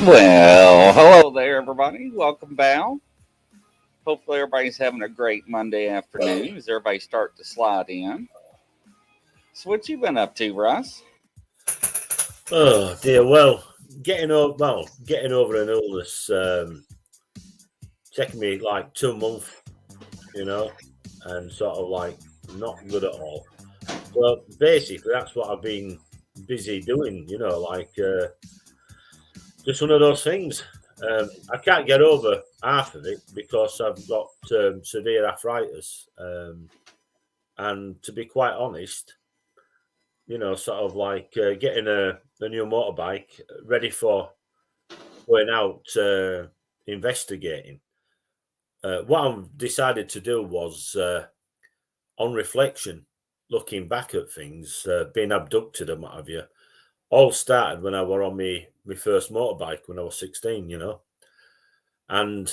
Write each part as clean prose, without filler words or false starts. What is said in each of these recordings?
Well, hello there, everybody. Welcome back. Hopefully, everybody's having a great Monday afternoon as everybody start to slide in. So, what you been up to, Russ? Oh dear. Well, getting over an illness. Taking me like 2 months, and sort of like not good at all. So basically, that's what I've been busy doing. Just one of those things. I can't get over half of it because I've got severe arthritis. And to be quite honest, sort of like getting a new motorbike ready for going out investigating. What I've decided to do was, on reflection, looking back at things, being abducted and what have you, all started when I were on my first motorbike when I was 16, And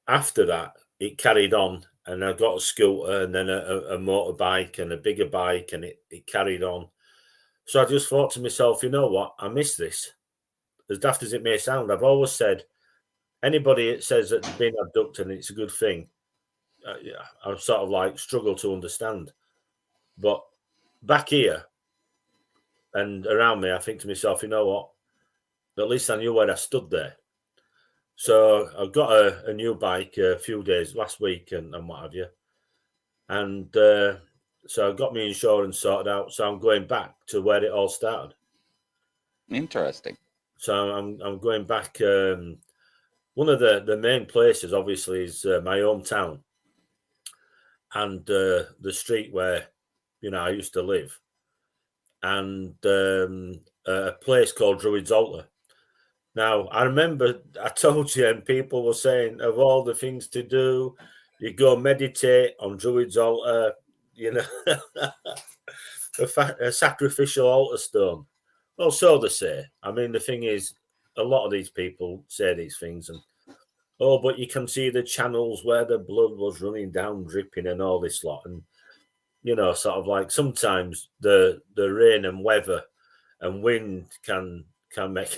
after that, it carried on, and I got a scooter and then a motorbike and a bigger bike, and it carried on. So I just thought to myself, you know what? I miss this. As daft as it may sound, I've always said, anybody that says that they've been abducted and it's a good thing, yeah, I sort of like struggle to understand. But back here and around me, I think to myself, you know what? At least I knew where I stood there. So I got a new bike a few days last week and what have you. And so I got my insurance sorted out. So I'm going back to where it all started. Interesting. So I'm going back. One of the main places, obviously, is my hometown and the street where I used to live, and a place called Druid's Altar. Now, I remember I told you, and people were saying, of all the things to do, you go meditate on Druid's Altar, a sacrificial altar stone. Well, so they say. I mean, the thing is, a lot of these people say these things, and oh, but you can see the channels where the blood was running down, dripping, and all this lot. And sort of like sometimes the rain and weather and wind can make.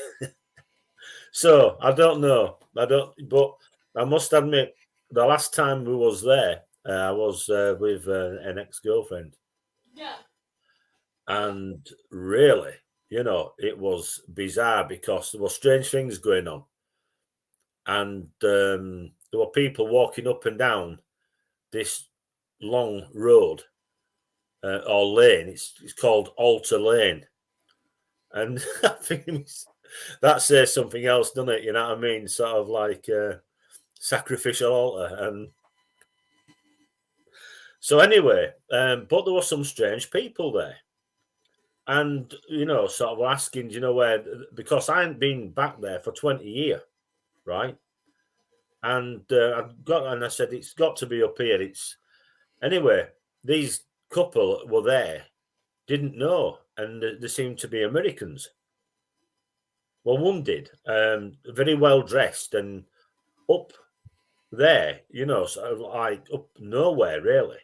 So I don't know. But I must admit, the last time we was there, I was with an ex-girlfriend, and really, it was bizarre because there were strange things going on, and there were people walking up and down this long road or lane. It's called Altar Lane, and I think that says something else, doesn't it? You know what I mean? Sort of like sacrificial altar. And so anyway, but there were some strange people there, and sort of asking, where, because I hadn't been back there for 20 years, right? And I said it's got to be up here. It's anyway. These couple were there, didn't know, and they seemed to be Americans. Well, one did, very well dressed, and up there, sort of like up nowhere really,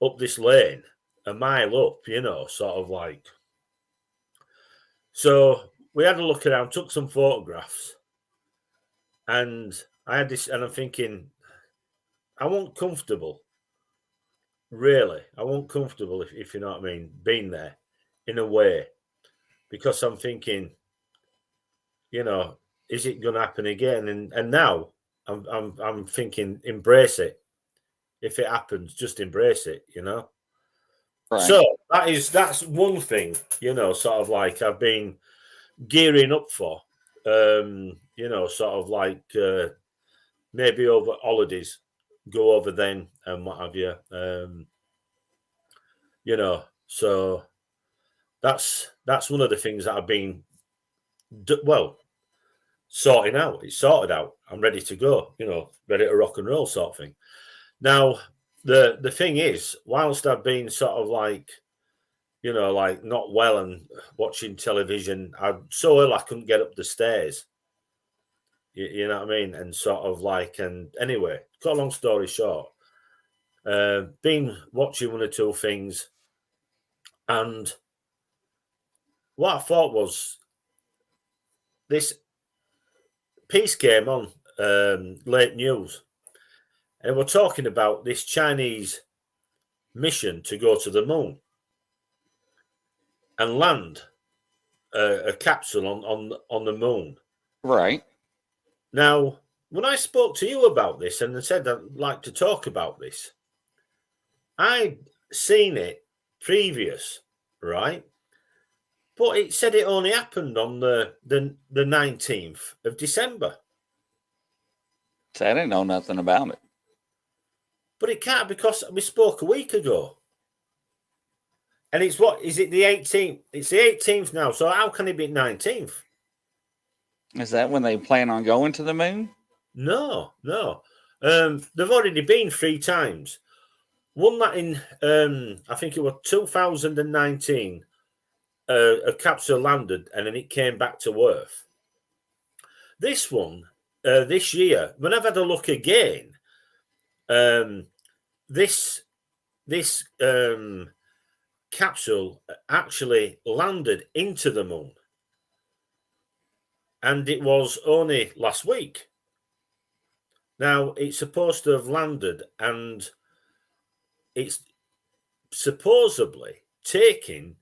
up this lane, a mile up, sort of like. So we had a look around, took some photographs, and I had this, and I'm thinking, I wasn't comfortable, really. I wasn't comfortable, if you know what I mean, being there in a way, because I'm thinking, is it going to happen again? And now I'm thinking, embrace it. If it happens, just embrace it. Right. So that's one thing. Sort of like I've been gearing up for. Sort of like maybe over holidays, go over then and what have you. So that's one of the things that I've been sorting out. It's sorted out. I'm ready to go. Ready to rock and roll, sort of thing. Now, the thing is, whilst I've been sort of like, like not well and watching television, I'm so ill I couldn't get up the stairs. You know what I mean? And sort of like, and anyway, cut a long story short, been watching one or two things, and what I thought was, this piece came on late news, and we're talking about this Chinese mission to go to the moon and land a capsule on the moon. Right. Now, when I spoke to you about this and said I'd like to talk about this, I'd seen it previous, right? But it said it only happened on the 19th of December. So I didn't know nothing about it. But it can't, because we spoke a week ago. And it's what? Is it the 18th? It's the 18th now. So how can it be 19th? Is that when they plan on going to the moon? No. They've already been 3 times. One that in, I think it was 2019, a capsule landed and then it came back to Earth. This one, this year, when I've had a look again, this capsule actually landed into the moon, and it was only last week. Now it's supposed to have landed, and it's supposedly taking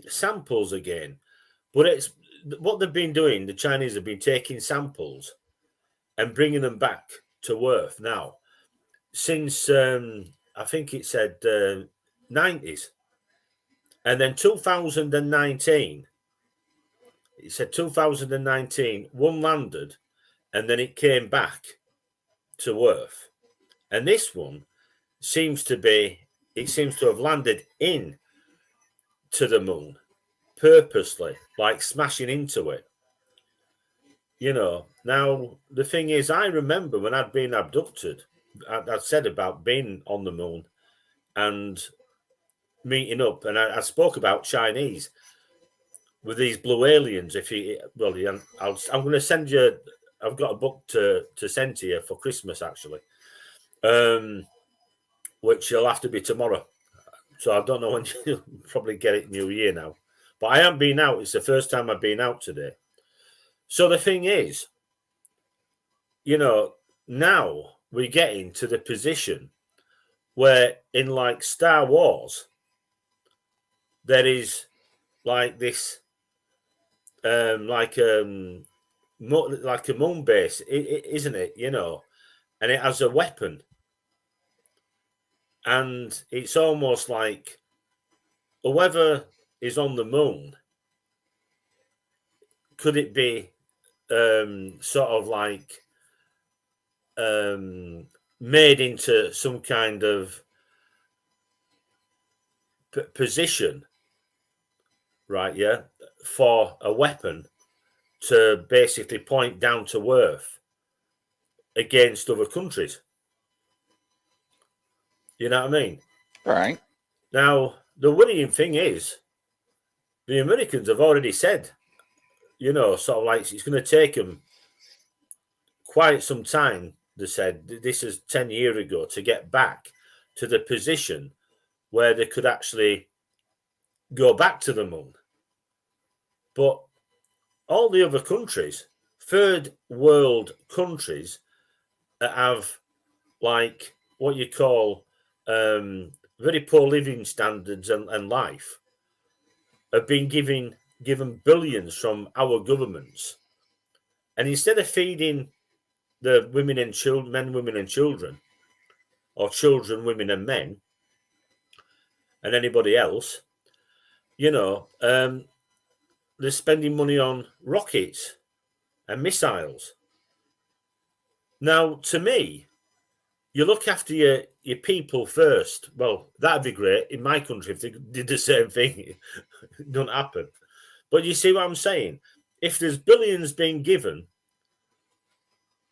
samples again, but it's what they've been doing. The Chinese have been taking samples and bringing them back to Earth now since I think it said 90s, and then 2019. It said 2019 one landed, and then it came back to Earth, and this one seems to have landed in to the moon purposely, like smashing into it. Now the thing is, I remember when I'd been abducted, I'd said about being on the moon and meeting up, and I spoke about Chinese with these blue aliens. I'm going to send you. I've got a book to send to you for Christmas, actually, which will have to be tomorrow. So I don't know when you'll probably get it New Year now. But I haven't been out. It's the first time I've been out today. So the thing is, now we're getting to the position where in like Star Wars, there is like this, like a moon base, isn't it? And it has a weapon. And it's almost like whoever is on the moon, could it be sort of like made into some kind of position, right? Yeah, for a weapon to basically point down to Earth against other countries. You know what I mean? Right. Now, the worrying thing is, the Americans have already said, sort of like it's going to take them quite some time. They said this is 10 years ago to get back to the position where they could actually go back to the moon. But all the other countries, third world countries, that have like what you call very poor living standards and life, have been given billions from our governments, and instead of feeding the women and children, men, women, and children, or children, women, and men, and anybody else, they're spending money on rockets and missiles. Now, to me, you look after your people first. Well, that'd be great in my country if they did the same thing. It don't happen. But you see what I'm saying? If there's billions being given,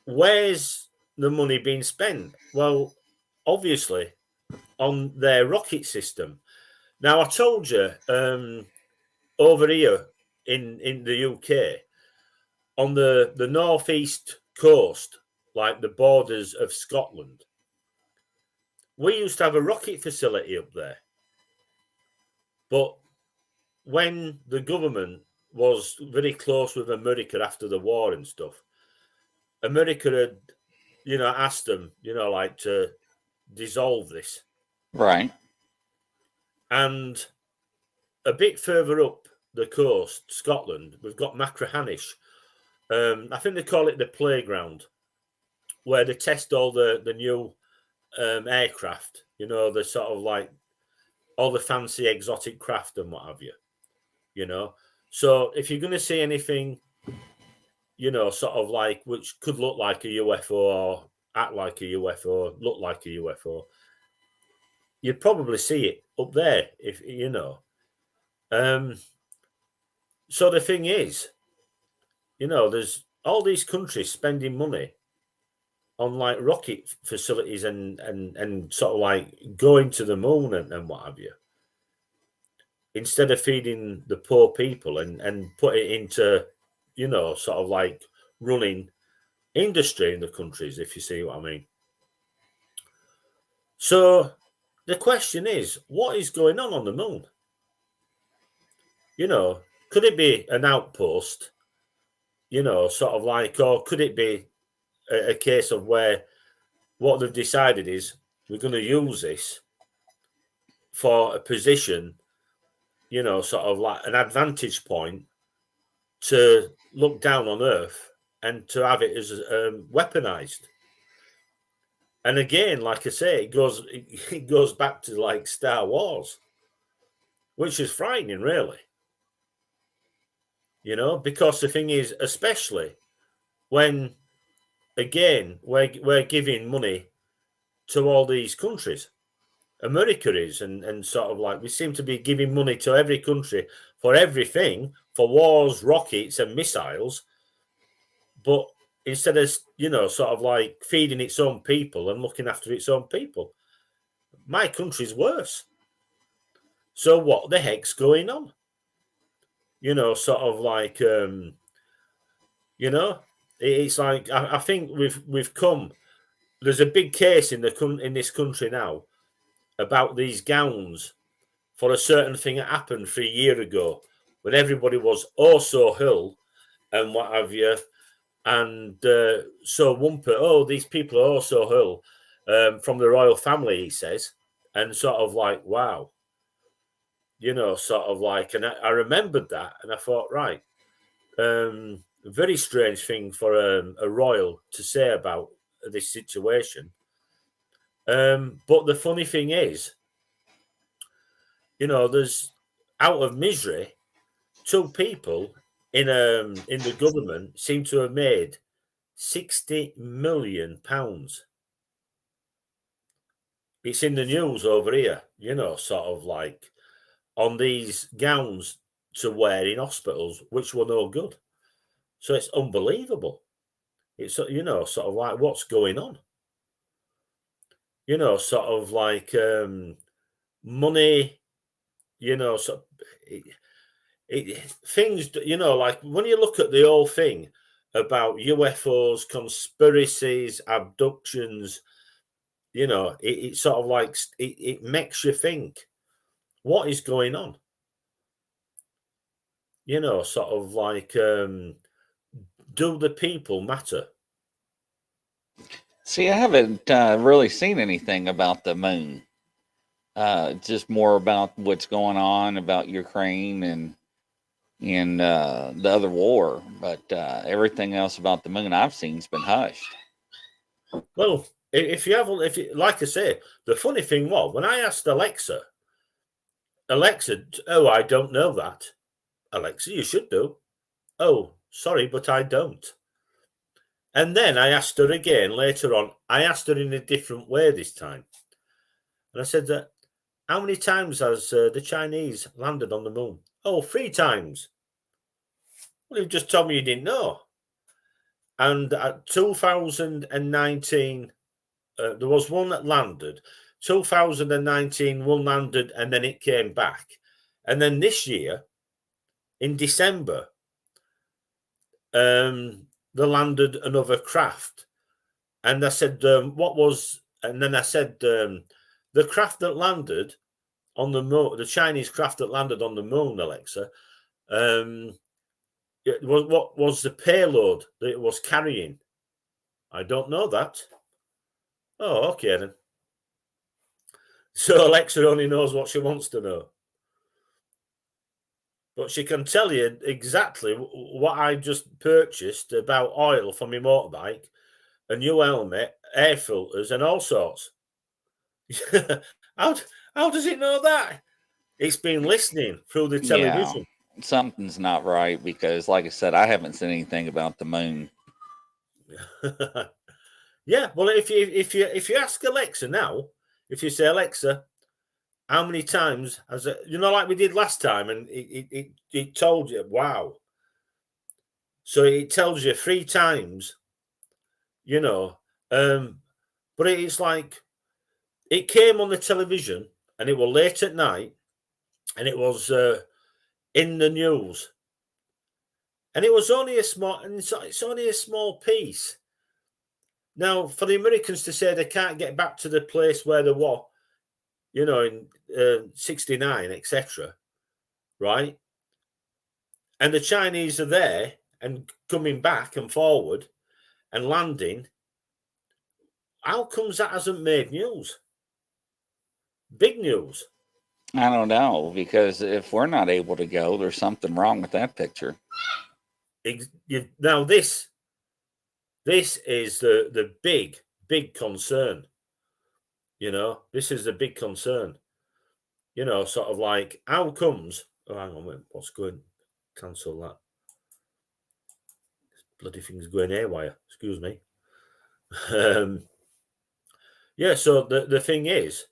where's the money being spent? Well, obviously on their rocket system. Now, I told you over here in the UK, on the northeast coast, like the borders of Scotland, we used to have a rocket facility up there. But when the government was very close with America after the war and stuff. America had, asked them, like to dissolve this. Right. And a bit further up the coast, Scotland, we've got Machrihanish. I think they call it the playground, where they test all the new aircraft, the sort of like all the fancy exotic craft and what have you, So if you're going to see anything, sort of like which could look like a UFO or act like a UFO, look like a UFO, you'd probably see it up there, if So the thing is, there's all these countries spending money on like rocket facilities and sort of like going to the moon and what have you, instead of feeding the poor people and put it into, sort of like running industry in the countries, if you see what I mean. So the question is, what is going on the moon? Could it be an outpost, sort of like, or could it be a case of where what they've decided is we're going to use this for a position, sort of like an advantage point to look down on Earth and to have it as weaponized. And again, like I say, it goes back to like Star Wars, which is frightening, really. Because the thing is, especially when, again, we're giving money to all these countries. America is, and sort of like we seem to be giving money to every country for everything, for wars, rockets, and missiles. But instead of, sort of like feeding its own people and looking after its own people, my country's worse. So what the heck's going on? Sort of like, it's like I think we've come. There's a big case in this country now about these gowns for a certain thing that happened 3 years ago when everybody was oh so ill and what have you. And so these people are also ill from the royal family, he says. And sort of like, wow, sort of like, and I remembered that and I thought, right, very strange thing for a royal to say about this situation. But the funny thing is, there's out of misery, 2 people in the government seem to have made £60 million. It's in the news over here, sort of like on these gowns to wear in hospitals, which were no good. So it's unbelievable. It's, sort of like what's going on? Sort of like money, so things, like when you look at the whole thing about UFOs, conspiracies, abductions, it sort of like it makes you think, what is going on? Sort of like, do the people matter? See, I haven't really seen anything about the moon. Just more about what's going on about Ukraine and the other war, but everything else about the moon I've seen has been hushed. Well, if you like I say, the funny thing was when I asked Alexa, oh, I don't know that. Alexa, you should do. Oh, sorry, but I don't. And then I asked her again later on. I asked her in a different way this time. And I said that, how many times has the Chinese landed on the moon? Oh, 3 times. Well, you just told me you didn't know. And at 2019, there was one that landed. 2019, one landed and then it came back. And then this year, in December, they landed another craft. And I said, what was... And then I said, the craft that landed on the moon, the Chinese craft that landed on the moon, Alexa, What was the payload that it was carrying? I don't know that. Oh, okay then. So Alexa only knows what she wants to know. But she can tell you exactly what I just purchased about oil for my motorbike, a new helmet, air filters, and all sorts. how does it know that? It's been listening through the television. Yeah, something's not right because, like I said, I haven't seen anything about the moon. Yeah, well, if you ask Alexa now, if you say, Alexa, how many times has it, like we did last time, and it told you, wow. So it tells you 3 times, but it's like it came on the television and it was late at night and it was in the news, and it was only it's only a small piece. Now, for the Americans to say they can't get back to the place where they were, in 69, etc., right? And the Chinese are there and coming back and forward and landing. How comes that hasn't made news? Big news. I don't know, because if we're not able to go, there's something wrong with that picture. Now this is the big concern. This is the big concern. Sort of like, how comes? Oh, hang on, wait, what's going? Cancel that. This bloody thing's going haywire. Excuse me. Yeah. So the thing is,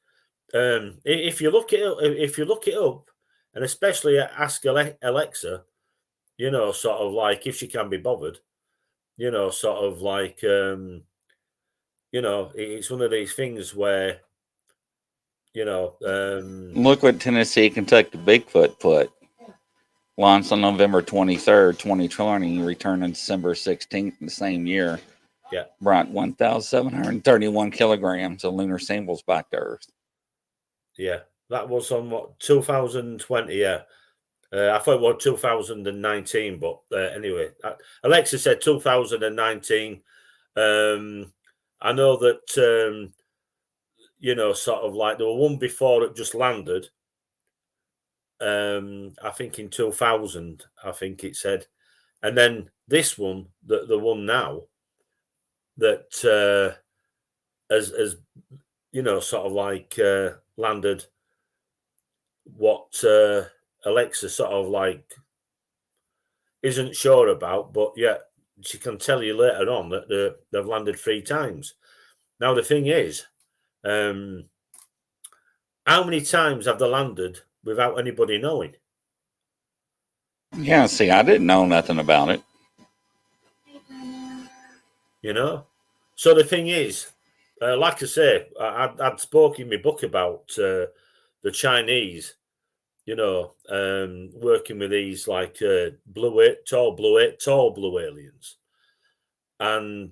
if you look it up, and especially ask Alexa, sort of like if she can be bothered, sort of like, it's one of these things where, Look what Tennessee, Kentucky Bigfoot put. Launched on November 23rd, 2020, returned on December 16th the same year. Yeah. Brought 1,731 kilograms of lunar samples back to Earth. Yeah. That was on what, 2020, yeah. I thought it was 2019, but anyway, Alexa said 2019. I know that, sort of like there were one before it just landed. I think in 2000, I think it said. And then this one, the one now, that has sort of like landed what Alexa sort of like isn't sure about, but yet she can tell you later on that they've landed 3 times. Now the thing is, how many times have they landed without anybody knowing? Yeah, see, I didn't know nothing about it. So the thing is, like I say, I'd spoke in my book about the Chinese, working with these like tall blue aliens, and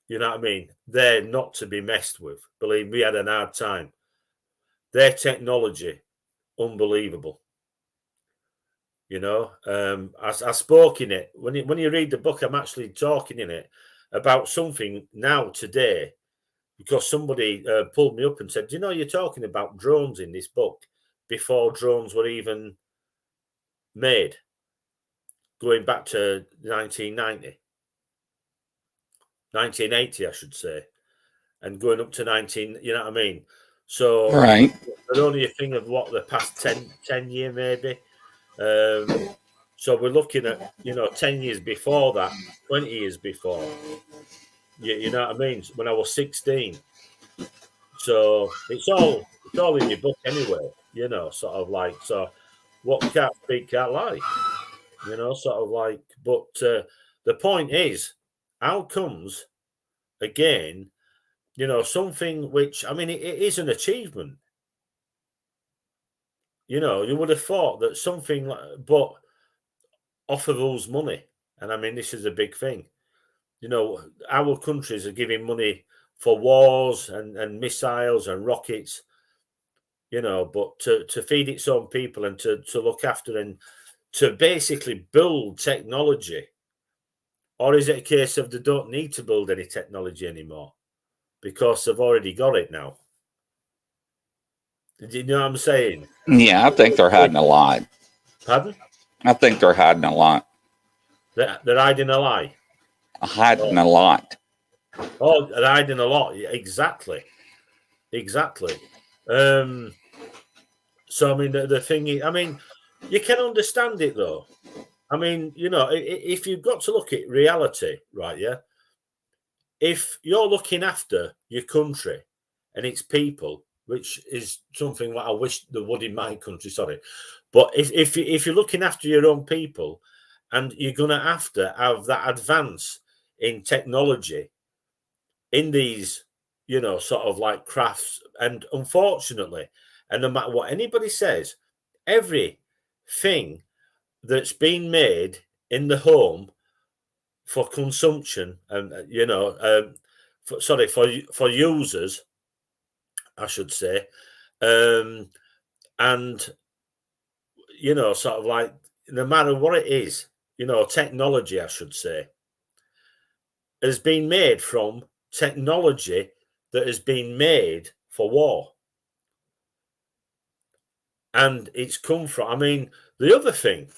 you know what I mean. They're not to be messed with. Believe me, we had an hard time. Their technology, unbelievable. I spoke in it when you read the book. I'm actually talking in it about something now today, because somebody pulled me up and said, you're talking about drones in this book before drones were even made, going back to 1980, I should say, and going up to 19, you know what I mean? So Right. they're only a thing of what, the past 10 year maybe. So we're looking at, 10 years before that, 20 years before. You know what I mean? When I was 16. So it's all in your book anyway, sort of like, so what can't speak can't lie, sort of like, but the point is, how comes, again, something which, I mean, it is an achievement. You would have thought that something like, but offer those money. And I mean, this is a big thing. Our countries are giving money for wars and missiles and rockets, but to feed its own people and to look after and to basically build technology? Or is it a case of they don't need to build any technology anymore because they've already got it now? Do you know what I'm saying? Yeah, I think they're hiding a lot. Pardon? I think they're hiding a lot. They're hiding a lie. Hiding a lot. Oh, they're hiding a lot. Exactly. Exactly. So, I mean, the thing is, I mean, you can understand it, though. I mean, you know, if you've got to look at reality, right, yeah? If you're looking after your country and its people, which is something that I wish there would in my country, sorry. But if you're looking after your own people and you're going to have that advance in technology in these, you know, sort of like crafts, and unfortunately, and no matter what anybody says, everything that's been made in the home for consumption and you know, for users, I should say, and you know, sort of like no matter what it is, you know, technology, I should say, has been made from technology that has been made for war. And it's come from, I mean, the other thing,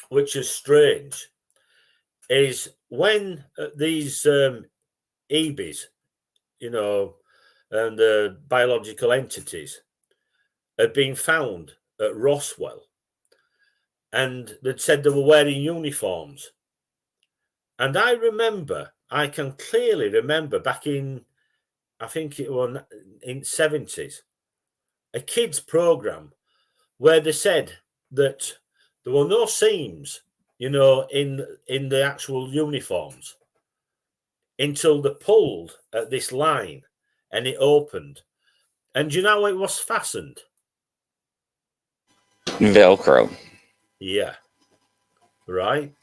which is strange, is when these EBs, you know, and the biological entities had been found at Roswell, and they'd said they were wearing uniforms. And I can clearly remember back in, I think it was in 70s, a kids program where they said that there were no seams, you know, in the actual uniforms until they pulled at this line and it opened. And you know how it was fastened? Velcro. Yeah. Right.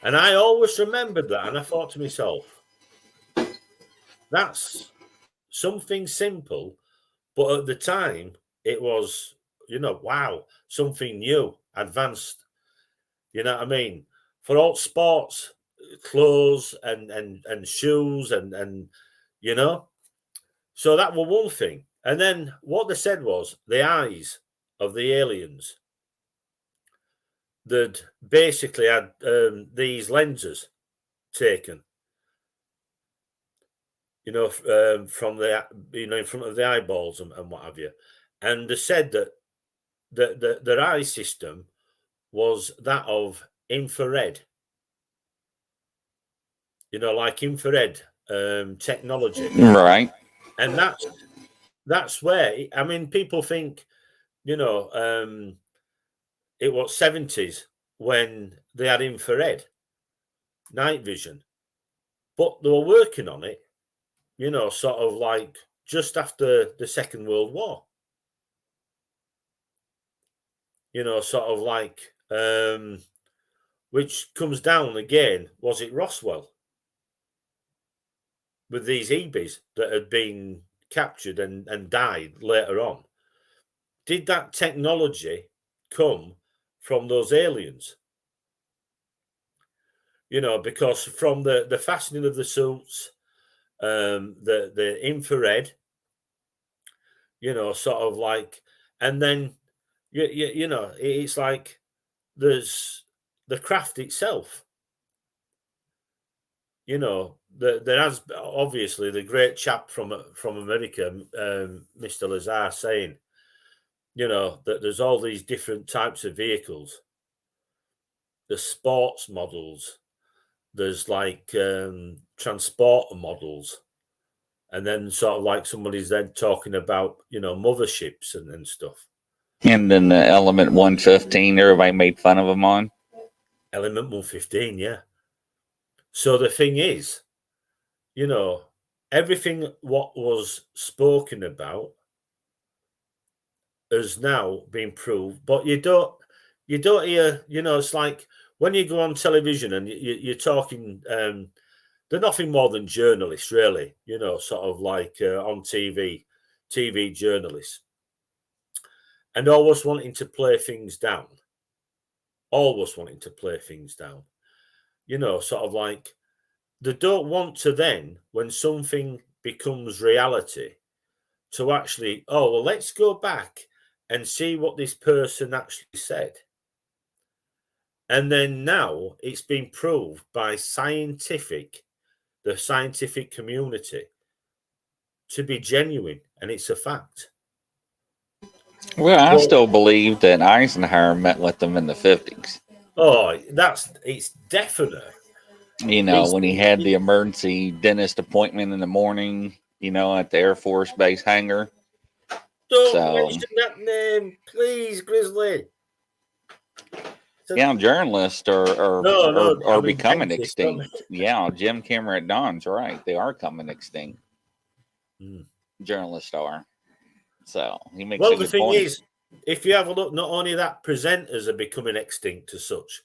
And I always remembered that. And I thought to myself, that's something simple. But at the time, it was, you know, wow, something new, advanced. You know what I mean? For all sports, clothes and shoes and you know. So that was one thing. And then what they said was the eyes of the aliens that basically had these lenses taken, you know, from the, you know, in front of the eyeballs and what have you. And they said that their eye system was that of infrared, you know, like infrared technology. Right. And that's where, I mean, people think, you know, it was 70s when they had infrared night vision, but they were working on it, you know, sort of like just after the Second World War, you know, sort of like, which comes down again, was it Roswell? With these EBs that had been captured and died later on. Did that technology come from those aliens? You know, because from the fastening of the suits, the infrared, you know, sort of like, and then you know, it's like there's the craft itself. You know, there has obviously the great chap from America, Mr. Lazar, saying, you know, that there's all these different types of vehicles. The sports models, there's like transporter models, and then sort of like somebody's then talking about, you know, motherships and stuff. And then the Element 115, everybody made fun of them on. Element 115, yeah. So the thing is, you know, everything what was spoken about has now been proved, but you don't hear, you know, it's like when you go on television and you're talking, they're nothing more than journalists, really, you know, sort of like on TV journalists, and always wanting to play things down. always wanting to play things down. You know, sort of like they don't want to then, when something becomes reality, to actually, oh, well, let's go back and see what this person actually said. And then now it's been proved by the scientific community to be genuine, and it's a fact. Well, I still believe that Eisenhower met with them in the 50s. Oh, it's definite. You know, when he had the emergency dentist appointment in the morning, you know, at the Air Force Base hangar. Don't mention that name, please, Grizzly. Yeah, journalists are becoming extinct. Yeah, Jim Cameron at Dawn's right. They are coming extinct. Journalists are. So he makes a good point. Well, the thing is, if you have a look, not only that, presenters are becoming extinct as such.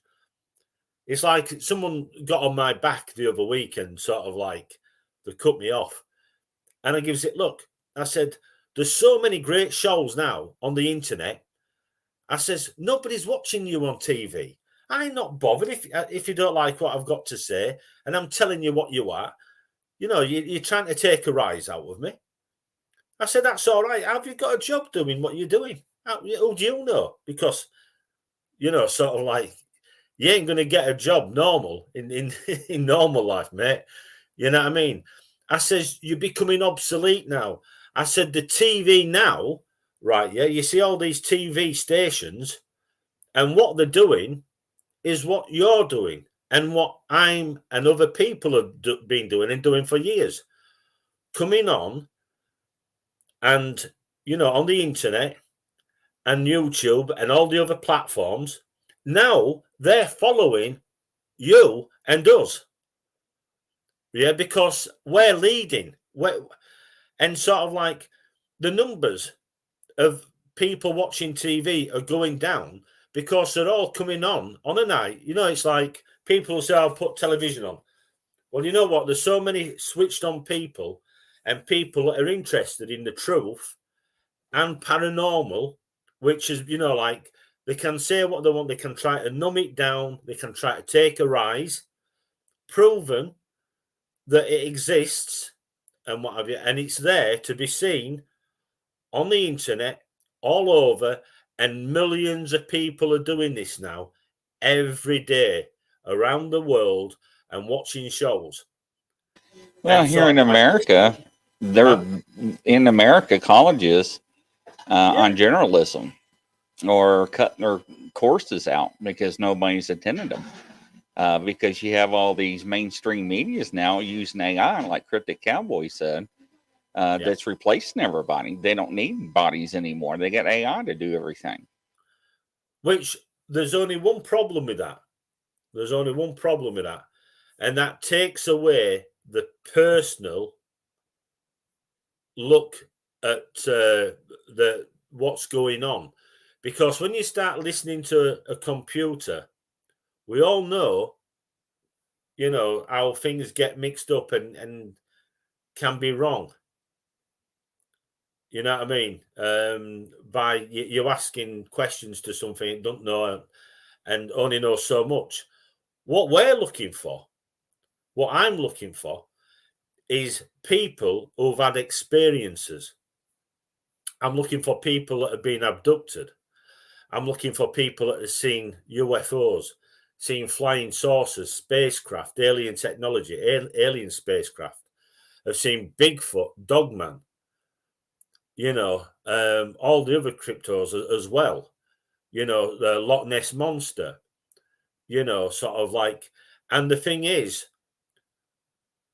It's like someone got on my back the other week and sort of like they cut me off. And I gives it, look, I said, there's so many great shows now on the internet. I says, nobody's watching you on TV. I'm not bothered if you don't like what I've got to say, and I'm telling you what you are. You know, you're trying to take a rise out of me. I said, that's all right. Have you got a job doing what you're doing? Who do you know? Because, you know, sort of like, you ain't going to get a job normal in normal life, mate. You know what I mean? I says, you're becoming obsolete now. I said, the TV now, right, yeah, you see all these TV stations, and what they're doing is what you're doing and what I'm and other people have been doing and doing for years. Coming on and, you know, on the internet and YouTube and all the other platforms, now they're following you and us. Yeah, because we're leading. And sort of like the numbers of people watching TV are going down because they're all coming on a night. You know, it's like people say, I'll put television on. Well, you know what? There's so many switched on people and people that are interested in the truth and paranormal, which is, you know, like they can say what they want. They can try to numb it down. They can try to take a rise, proven that it exists and what have you. And it's there to be seen on the internet all over. And millions of people are doing this now every day around the world and watching shows. Well, here in America, they're in America colleges on journalism or cutting their courses out because nobody's attending them. Because you have all these mainstream medias now using AI, like Cryptic Cowboy said, that's replacing everybody. They don't need bodies anymore. They got AI to do everything. Which there's only one problem with that. There's only one problem with that. And that takes away the personal look at what's going on. Because when you start listening to a computer, we all know, you know, how things get mixed up and can be wrong. You know what I mean? By you asking questions to something you don't know and only know so much. What we're looking for, what I'm looking for, is people who've had experiences. I'm looking for people that have been abducted. I'm looking for people that have seen UFOs, seen flying saucers, spacecraft, alien technology, alien spacecraft. Have seen Bigfoot, Dogman, you know, all the other cryptos as well. You know, the Loch Ness Monster, you know, sort of like, and the thing is,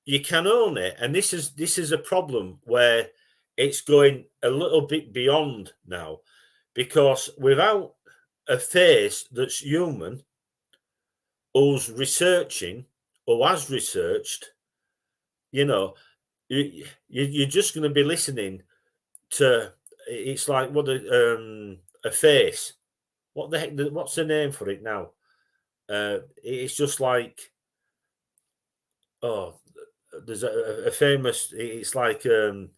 you can own it. And this is a problem where it's going a little bit beyond now, because without a face that's human, who's researching or has researched, you know, you're just going to be listening to, it's like what a face. What the heck? What's the name for it now? It's just like, oh, there's a famous. It's like an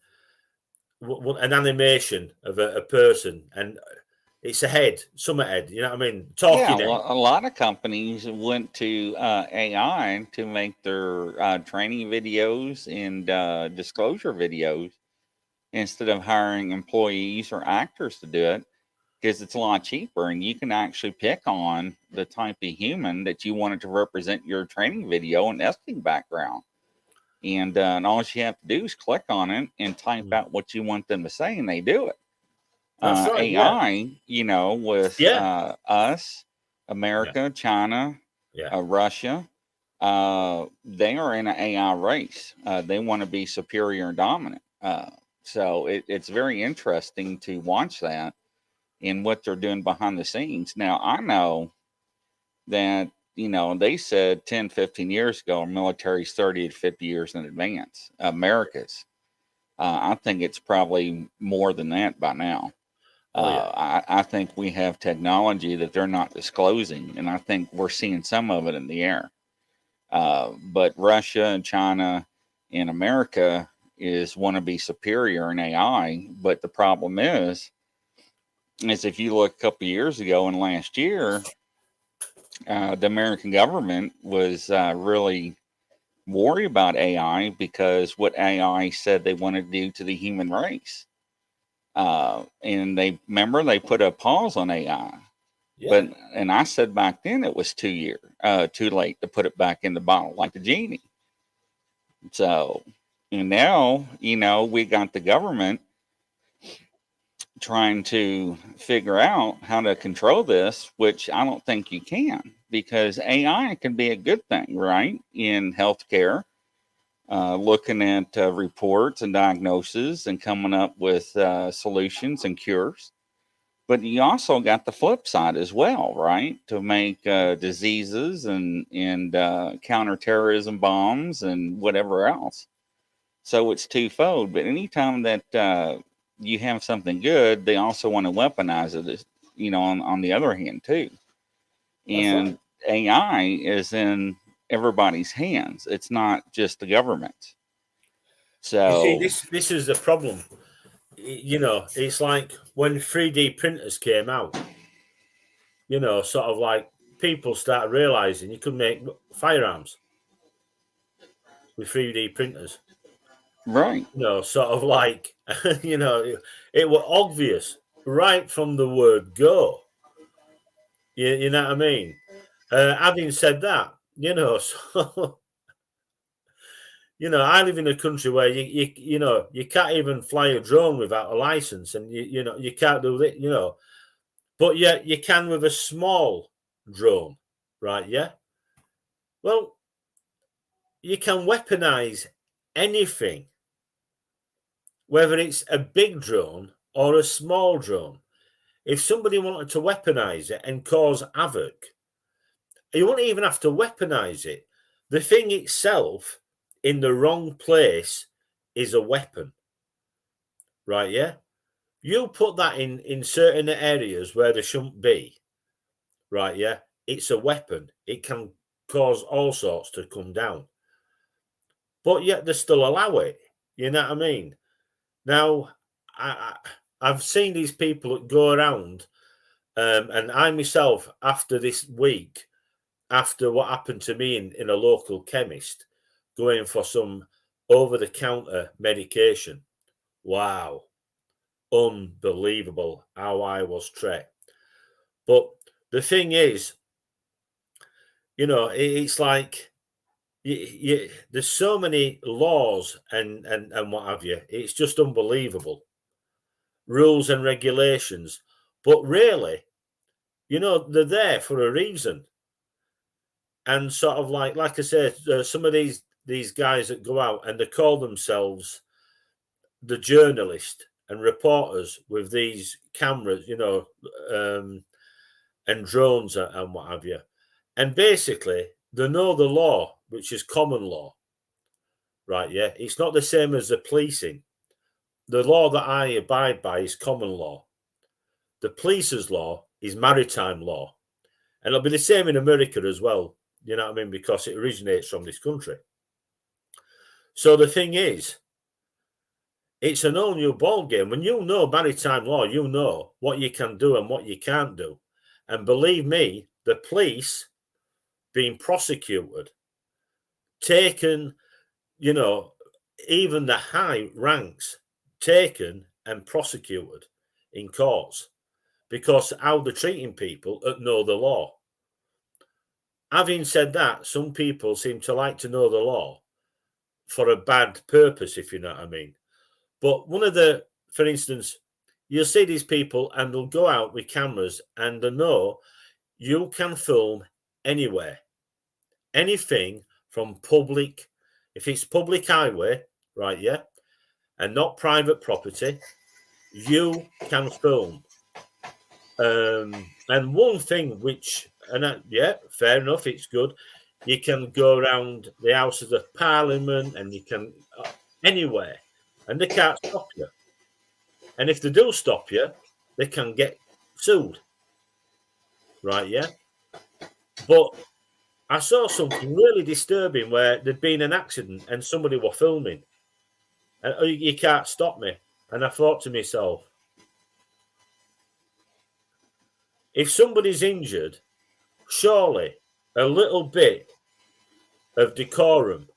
animation of a person, and it's a head, some head. You know what I mean? Yeah, Talking head. well, a lot of companies went to AI to make their training videos and disclosure videos instead of hiring employees or actors to do it, because it's a lot cheaper and you can actually pick on the type of human that you wanted to represent your training video and editing background. And all you have to do is click on it and type out what you want them to say, and they do it. That's right. AI, with us, Yeah. America, China, Yeah. Russia, they are in an AI race. They want to be superior and dominant. So it's very interesting to watch that and what they're doing behind the scenes. Now, I know that, they said 10, 15 years ago, our military's 30 to 50 years in advance. America's. I think it's probably more than that by now. Oh, yeah. I think we have technology that they're not disclosing, and I think we're seeing some of it in the air. But Russia and China and America want to be superior in AI. But the problem is if you look a couple of years ago and last year, the American government was really worried about AI because what AI said they wanted to do to the human race. And they put a pause on AI. Yeah. And I said back then it was too late to put it back in the bottle like a genie. So, and now, we got the government trying to figure out how to control this, which I don't think you can, because AI can be a good thing, right? In healthcare, looking at reports and diagnoses and coming up with solutions and cures. But you also got the flip side as well, right? To make diseases and counterterrorism bombs and whatever else. So it's twofold. But anytime that you have something good, they also want to weaponize it, on the other hand, too. That's And right. AI is in everybody's hands. It's not just the government. You see, So, this is the problem. It's like when 3D printers came out, sort of like people started realizing you could make firearms with 3D printers. right. Sort of like, it was obvious right from the word go. You know what I mean? Having said that, so, I live in a country where you can't even fly a drone without a license, and you can't do that, but yet you can with a small drone, right? Yeah. Well, you can weaponize anything, whether it's a big drone or a small drone. If somebody wanted to weaponize it and cause havoc, you wouldn't even have to weaponize it. The thing itself in the wrong place is a weapon, right? Yeah. You put that in certain areas where there shouldn't be, right? Yeah. It's a weapon. It can cause all sorts to come down, but yet they still allow it. You know what I mean? Now, I've seen these people that go around, and I myself, after this week, after what happened to me in a local chemist, going for some over-the-counter medication. Wow, unbelievable how I was treated. But the thing is, it's like there's so many laws and what have you. It's just unbelievable. Rules and regulations, but really, they're there for a reason. And sort of like I said, some of these guys that go out and they call themselves the journalist and reporters with these cameras, and drones and what have you. And basically, they know the law, which is common law, right? Yeah, it's not the same as the policing. The law that I abide by is common law. The police's law is maritime law. And it'll be the same in America as well. You know what I mean? Because it originates from this country. So the thing is, it's an all new ball game. When you know maritime law, you know what you can do and what you can't do. And believe me, the police being prosecuted, taken, you know, even the high ranks taken and prosecuted in courts because how they're treating people that know the law. Having said that, some people seem to like to know the law for a bad purpose, if you know what I mean. But for instance, you'll see these people and they'll go out with cameras and they know you can film anywhere, anything from public, if it's public highway, right, yeah, and not private property, you can film. And one thing which, yeah, fair enough, it's good. You can go around the Houses of Parliament and you can anywhere, and they can't stop you. And if they do stop you, they can get sued. Right, yeah. But I saw something really disturbing where there'd been an accident and somebody were filming. And you can't stop me. And I thought to myself, if somebody's injured, surely a little bit of decorum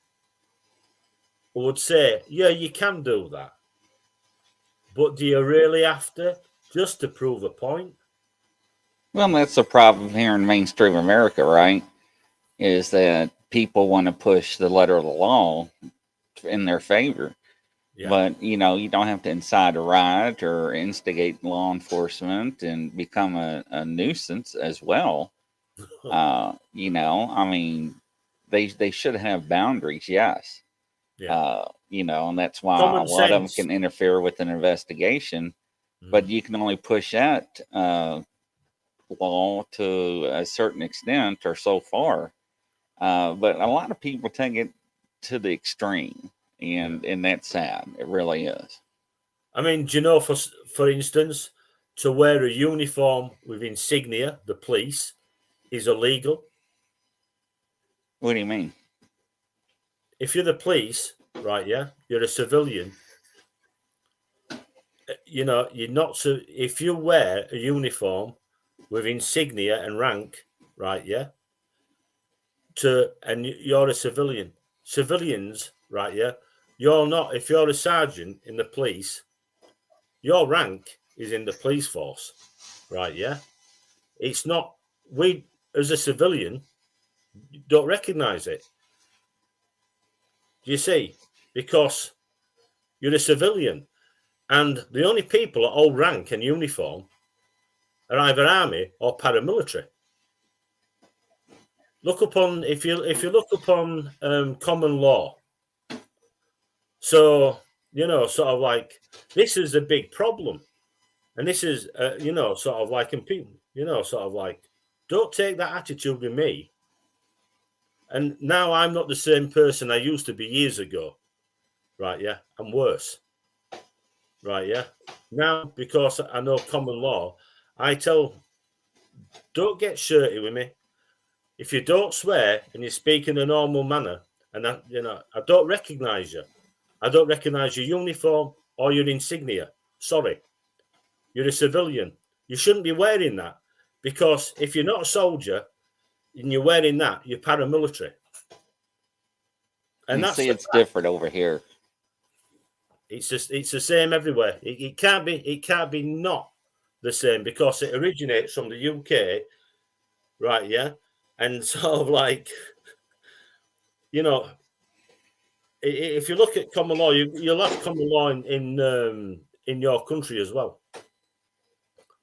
would say, yeah, you can do that. But do you really have to just to prove a point? Well, that's the problem here in mainstream America, right? Is that people want to push the letter of the law in their favor. Yeah. But, you know, you don't have to incite a riot or instigate law enforcement and become a nuisance as well. You know, I mean, they should have boundaries, yes. Yeah. You know, and that's why Common a lot of them sense. can interfere with an investigation. But you can only push that law to a certain extent or so far. But a lot of people take it to the extreme, and that's sad. It really is. I mean, do you know, for instance, to wear a uniform with insignia, the police, is illegal. What do you mean? If you're the police, right, yeah, you're a civilian, you know, you're not so. If you wear a uniform with insignia and rank, right, yeah, and you're a civilian, civilians, right, yeah, you're not. If you're a sergeant in the police, your rank is in the police force, right, yeah. It's not. We as a civilian don't recognise it. Do you see? Because you're a civilian. And the only people at all rank and uniform are either army or paramilitary. Look upon if you look upon common law. So you know, sort of like this is a big problem, and this is you know, sort of like in people, you know, sort of like don't take that attitude with me. And now I'm not the same person I used to be years ago, right? Yeah, I'm worse. Right, yeah. Now, because I know common law, I tell, don't get shirty with me. If you don't swear and you speak in a normal manner, and I, you know, I don't recognise you. I don't recognise your uniform or your insignia. Sorry, you're a civilian. You shouldn't be wearing that because if you're not a soldier and you're wearing that, you're paramilitary. And You that's see, it's different over here. it's the same everywhere. It can't be not the same because it originates from the UK, right? Yeah, and sort of like, you know, if you look at common law, you'll have common law in your country as well.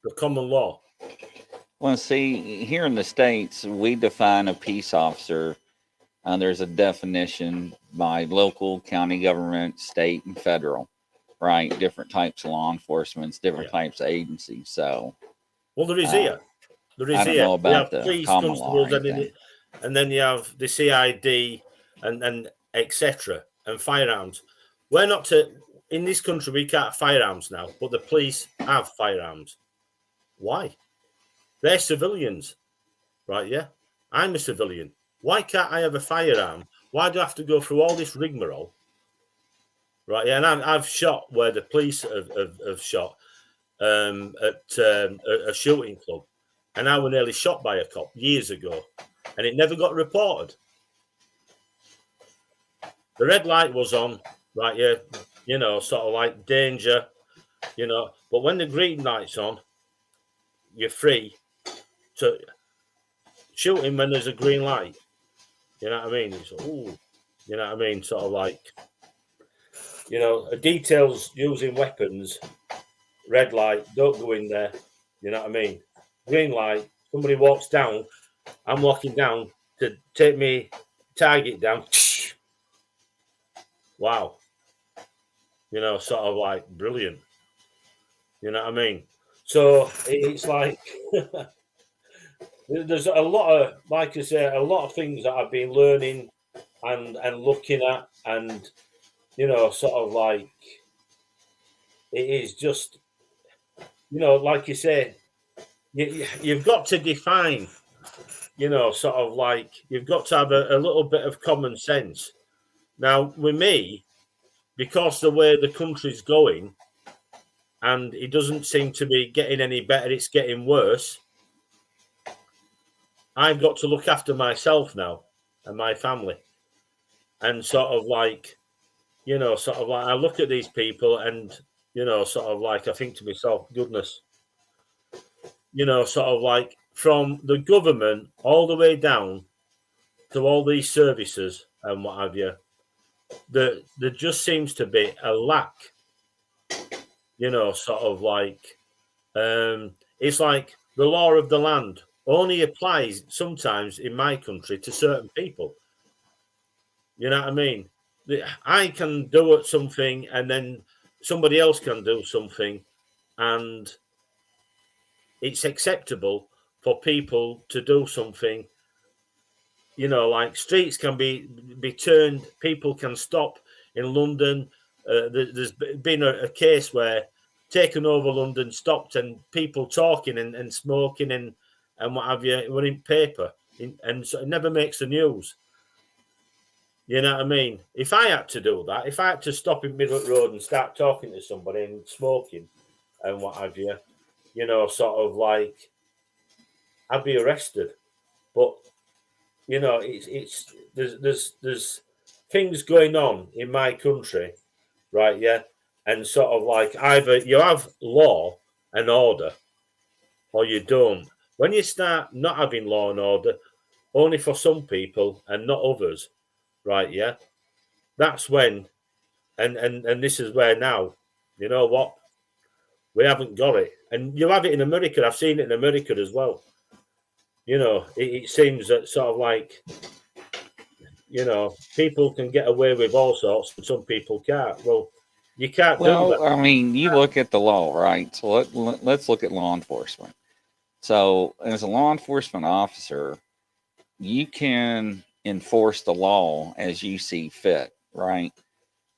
The common law. Well, see, here in the States, we define a peace officer. There's a definition by local, county government, state, and federal, right? Different types of law enforcement, different types of agencies. So, well, there is here. There is I don't here. know We about have the police, common law or constables, anything. and then you have the CID and etc. and firearms. We're not in this country. We can't have firearms now, but the police have firearms. Why? They're civilians, right? Yeah, I'm a civilian. Why can't I have a firearm? Why do I have to go through all this rigmarole? right? Yeah, and I've shot where the police have shot at a shooting club, and I was nearly shot by a cop years ago, and it never got reported. The red light was on, right? Yeah, you know, sort of like danger, you know. But when the green light's on, you're free to shoot him when there's a green light. You know what I mean? It's ooh, you know what I mean? Sort of like, you know, details using weapons. Red light, don't go in there. You know what I mean? Green light, somebody walks down, I'm walking down to take me target down. Wow. You know, sort of like brilliant. You know what I mean? So it's like there's a lot of, like I say, a lot of things that I've been learning and looking at, and you know, sort of like it is just, you know, like you say, you've got to define, you know, sort of like you've got to have a little bit of common sense. Now, with me, because the way the country's going, and it doesn't seem to be getting any better, it's getting worse. I've got to look after myself now and my family. And sort of like, you know, sort of like I look at these people and, you know, sort of like I think to myself, goodness, you know, sort of like from the government all the way down to all these services and what have you, there just seems to be a lack, you know, sort of like, it's like the law of the land only applies sometimes in my country to certain people. You know what I mean? I can do something and then somebody else can do something, and it's acceptable for people to do something. You know, like streets can be turned, people can stop in London. There's been a case where taken over London stopped and people talking and smoking and what have you were in paper, and so it never makes the news. You know what I mean? If I had to do that, if I had to stop in middle of the road and start talking to somebody and smoking and what have you know, sort of like I'd be arrested. But you know, it's there's things going on in my country, right? Yeah, and sort of like either you have law and order or you don't. When you start not having law and order, only for some people and not others, right? Yeah, that's when, and this is where now, you know what? We haven't got it, and you have it in America. I've seen it in America as well. You know, it seems that sort of like, you know, people can get away with all sorts and some people can't. Well, you can't do that. Well, I mean, you look at the law, right? So let's look at law enforcement. So, as a law enforcement officer, you can enforce the law as you see fit, right?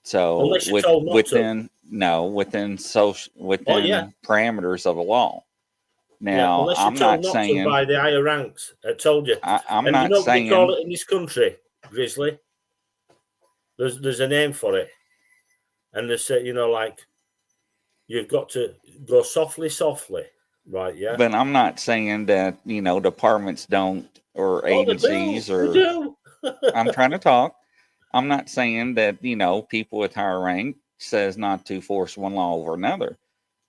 So, Unless you're told not within social Oh, yeah. within parameters of the law. Yeah, Now, unless you're I'm told not not to saying by the higher ranks. I told you. I'm And you not know what they call saying it in this country, Grizzly? There's a name for it. And they say, you know, like, you've got to go softly, softly. Right, yeah? but I'm not saying that, departments don't, or Oh, they agencies, do. They or do. I'm trying to talk. I'm not saying that, people with higher rank says not to force one law over another.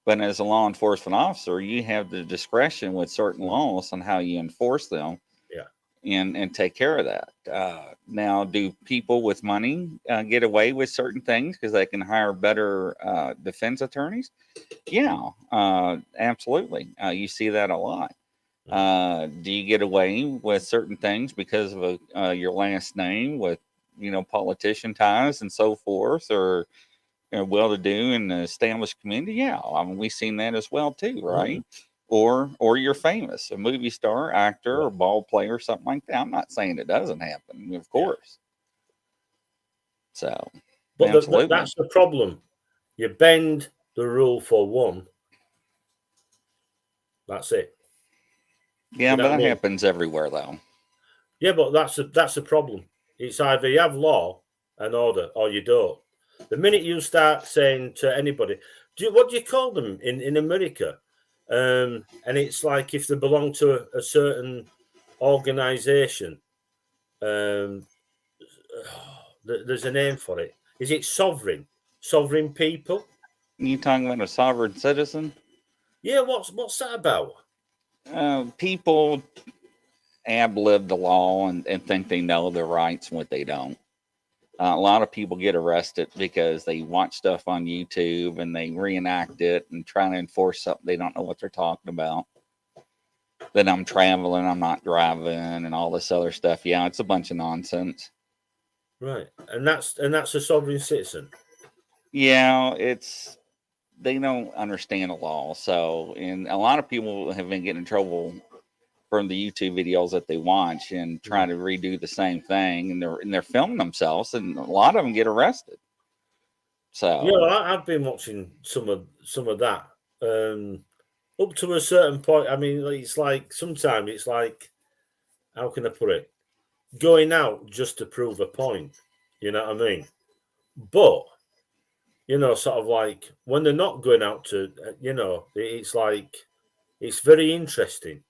But as a law enforcement officer, you have the discretion with certain laws on how you enforce them. Yeah. And take care of that. Now, do people with money get away with certain things because they can hire better defense attorneys? Yeah, absolutely. You see that a lot. Do you get away with certain things because of your last name with, politician ties and so forth, or well-to-do in the established community? Yeah, I mean, we've seen that as well too, right? Or you're famous, a movie star, actor, or ball player, something like that. I'm not saying it doesn't happen, of course. So, But absolutely. that's the problem. You bend the rule for one. That's it. Yeah, but that happens everywhere, though. Yeah, but that's a problem. It's either you have law and order or you don't. The minute you start saying to anybody, what do you call them in America? And it's like if they belong to a certain organization, there's a name for it. Is it sovereign? Sovereign people? You talking about a sovereign citizen? Yeah, what's that about? People ad-lib the law and think they know their rights when they don't. A lot of people get arrested because they watch stuff on YouTube and they reenact it and try to enforce something they don't know what they're talking about. That I'm traveling, I'm not driving, and all this other stuff. Yeah, it's a bunch of nonsense. Right, and that's a sovereign citizen. Yeah, they don't understand the law. So, and a lot of people have been getting in trouble from the YouTube videos that they watch and try to redo the same thing, and they're filming themselves, and a lot of them get arrested. So yeah, I've been watching some of that up to a certain point. I mean, it's like sometimes it's like, how can I put it? Going out just to prove a point. You know what I mean? But sort of like when they're not going out to, it's like it's very interesting.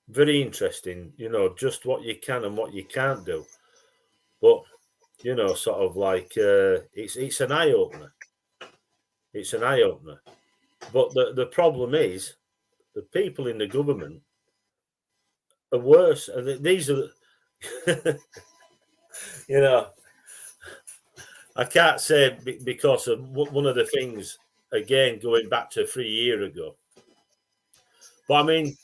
Very interesting, just what you can and what you can't do. But, sort of like it's an eye opener. It's an eye opener. But the problem is the people in the government are worse. And these are, I can't say because of one of the things, again, going back to 3 years ago. But I mean,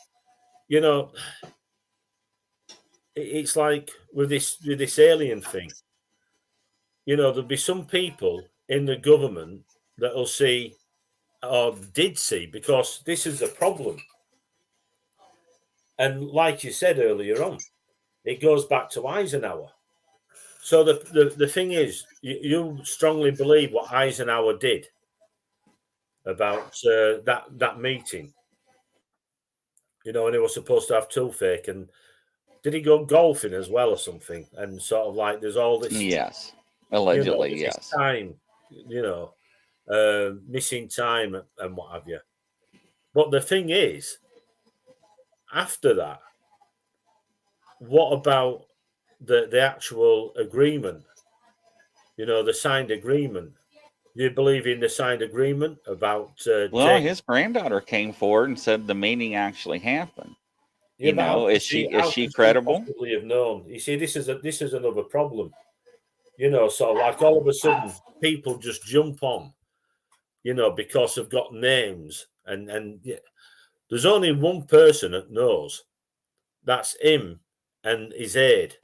it's like with this alien thing. There'll be some people in the government that'll see or did see, because this is a problem. And like you said earlier on, it goes back to Eisenhower. So the thing is, you strongly believe what Eisenhower did about that meeting. And he was supposed to have toothache, and did he go golfing as well or something? And sort of like there's all this. yes, allegedly, This yes. time, missing time and what have you. But the thing is, after that, what about the actual agreement? The signed agreement. Do you believe in the signed agreement about? Well, his granddaughter came forward and said the meeting actually happened. Yeah, Is she credible? Possibly have known. You see, this is another problem. Sort of like all of a sudden people just jump on, because they've got names and yeah, there's only one person that knows. That's him and his aide.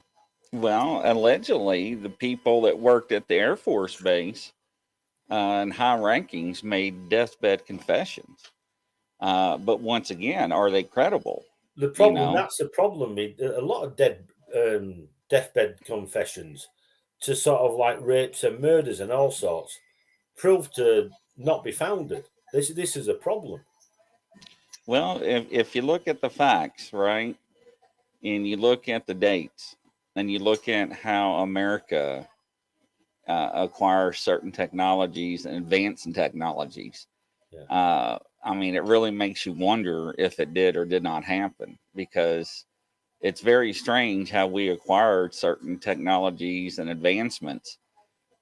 Well, allegedly, the people that worked at the Air Force Base and high rankings made deathbed confessions. But once again, are they credible? The problem, that's the problem. A lot of deathbed confessions to sort of like rapes and murders and all sorts prove to not be founded. This is a problem. Well, if you look at the facts, right, and you look at the dates, and you look at how America acquires certain technologies and advance in technologies, I mean, it really makes you wonder if it did or did not happen, because it's very strange how we acquired certain technologies and advancements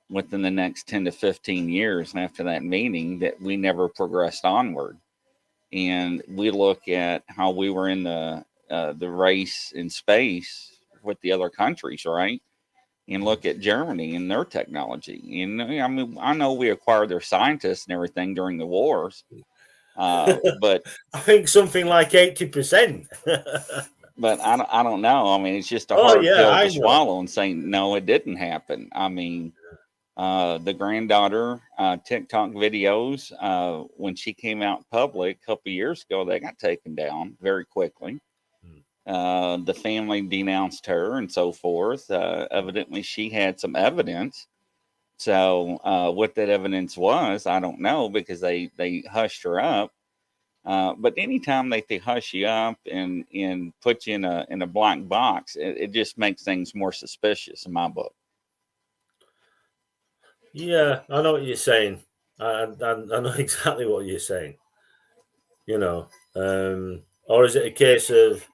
within the next 10 to 15 years after that meeting that we never progressed onward. And we look at how we were in the race in space with the other countries, right? And look at Germany and their technology. And I mean, I know we acquired their scientists and everything during the wars, but I think something like 80%. But I don't know. I mean, it's just a hard pill to swallow and saying no, it didn't happen. I mean, the granddaughter TikTok videos, when she came out public a couple years ago, they got taken down very quickly. The family denounced her and so forth. Evidently, she had some evidence. So what that evidence was, I don't know, because they hushed her up. But anytime they hush you up and put you in a black box, it just makes things more suspicious in my book. Yeah, I know what you're saying. I know exactly what you're saying. You know, or is it a case of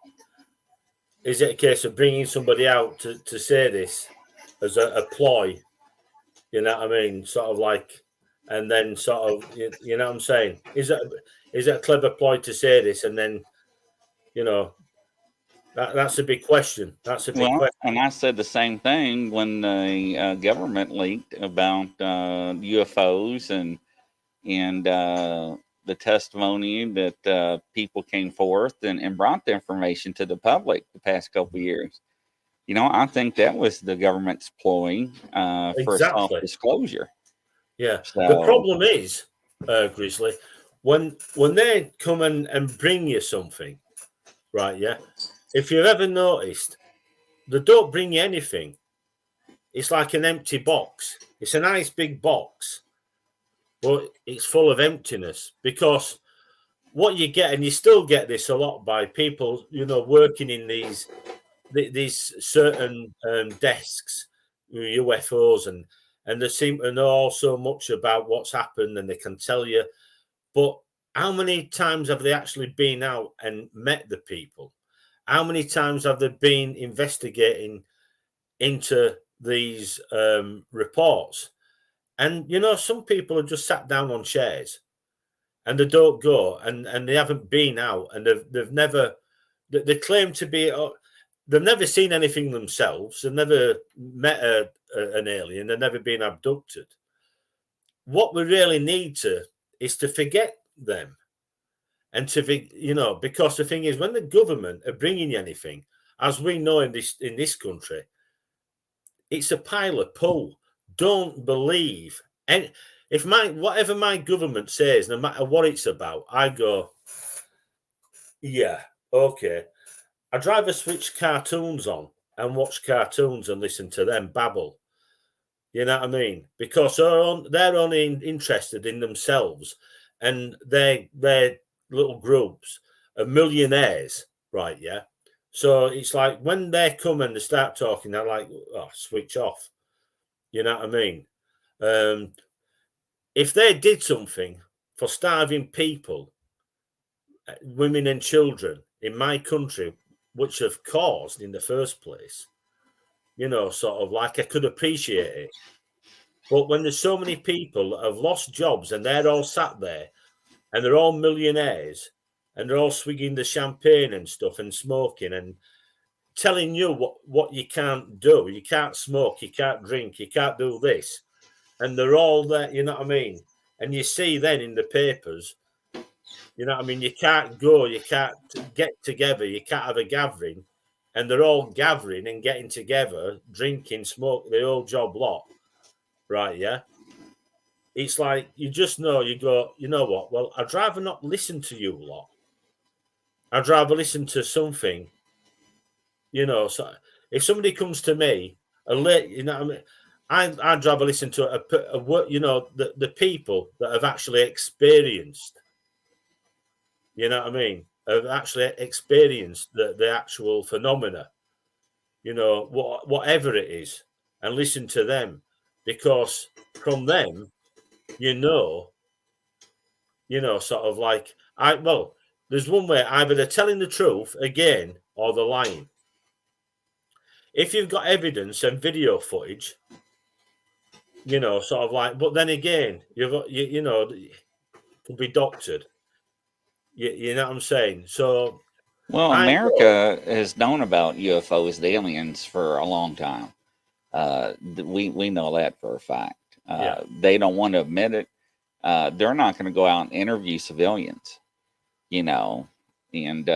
bringing somebody out to say this as a ploy? You know what I mean? Sort of like, and then sort of, you know what I'm saying? Is it a clever ploy to say this, and then, you know, that's a big question. That's a big Well, question. and I said the same thing when the government leaked about UFOs and the testimony that people came forth and brought the information to the public the past couple of years. You know, I think that was the government's ploy for self Exactly. disclosure. Yeah. The So, problem is, Grizzly, when they come and bring you something, right? Yeah. If you've ever noticed, they don't bring you anything. It's like an empty box. It's a nice big box, but it's full of emptiness because what you get, and you still get this a lot by people, working in these certain desks, UFOs, and they seem to know so much about what's happened, and they can tell you. But how many times have they actually been out and met the people? How many times have they been investigating into these reports? And some people have just sat down on chairs and they don't go, and they haven't been out, and they've never, they claim to be, they've never seen anything themselves, they've never met an alien, they've never been abducted. What we really need to is to forget them, and to be, because the thing is, when the government are bringing you anything, as we know in this country, it's a pile of poo. Don't believe, and if whatever my government says, no matter what it's about, I go, yeah, okay. I'd rather switch cartoons on and watch cartoons and listen to them babble. You know what I mean? Because they're only interested in themselves, and their little groups are millionaires, right? Yeah. So it's like when they come and they start talking, they're like, oh, switch off. You know what I mean? Um, if they did something for starving people, women and children in my country, which have caused in the first place, sort of like I could appreciate it. But when there's so many people that have lost jobs and they're all sat there and they're all millionaires and they're all swigging the champagne and stuff and smoking and telling you what you can't do, you can't smoke, you can't drink, you can't do this, and they're all there, you know what I mean? And you see then in the papers, you know what I mean? You can't go, you can't get together, you can't have a gathering, and they're all gathering and getting together, drinking, smoke, the old job lot, right? Yeah. It's like you just know, you go, you know what? Well, I'd rather not listen to you lot. I'd rather listen to something, So if somebody comes to me, you know what I mean? I'd rather listen to the people that have actually experienced, you know what I mean? Have actually experienced the actual phenomena, whatever it is, and listen to them, because from them, you know, sort of like there's one way: either they're telling the truth again or they're lying. If you've got evidence and video footage, sort of like, but then again, could be doctored. You know what I'm saying? So well, I know, America has known about UFOs, the aliens, for a long time. We know that for a fact. yeah, They don't want to admit it. They're not going to go out and interview civilians, you know, and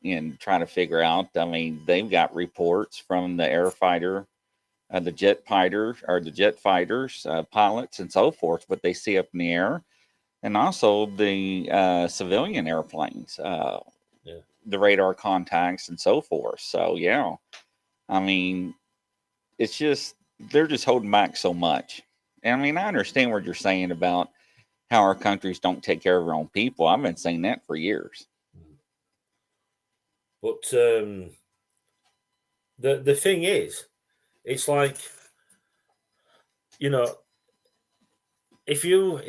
and try to figure out. I mean, they've got reports from the air fighter, the jet fighter, or the jet fighters, pilots, and so forth. What they see up in the air, and also the civilian airplanes, yeah, the radar contacts, and so forth. So yeah, I mean, it's just they're just holding back so much. And I mean, I understand what you're saying about how our countries don't take care of their own people. I've been saying that for years. but the thing is, it's like, you know, if you've